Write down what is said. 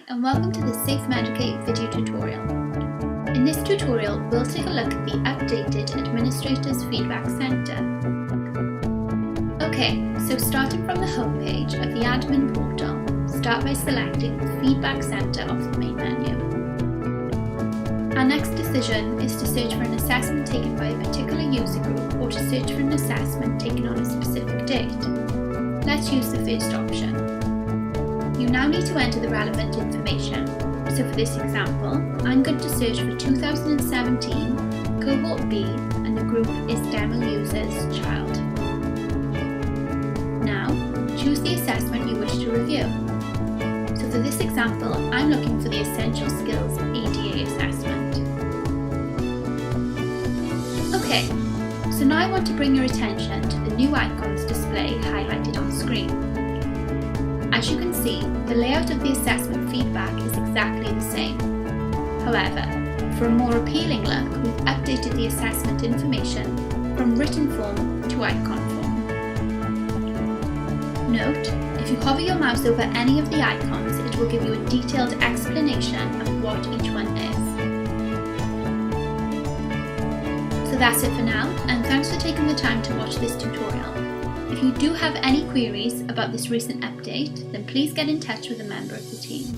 and welcome to the safeMedicate video tutorial. In this tutorial, we'll take a look at the updated Administrator's Feedback Centre. Okay, so starting from the home page of the admin portal, start by selecting the Feedback Centre off the main menu. Our next decision is to search for an assessment taken by a particular user group or to search for an assessment taken on a specific date. Let's use the first option. You now need to enter the relevant information. So for this example, I'm going to search for 2017, Cohort B, and the group is Demo Users Child. Now, choose the assessment you wish to review. So for this example, I'm looking for the Essential Skills ADA assessment. Okay, so now I want to bring your attention to the new icons display highlighted on screen. As you can see, the layout of the assessment feedback is exactly the same. However, for a more appealing look, we've updated the assessment information from written form to icon form. Note, if you hover your mouse over any of the icons, it will give you a detailed explanation of what each one is. So that's it for now, and thanks for taking the time to watch this tutorial. If you do have any queries about this recent update, then please get in touch with a member of the team.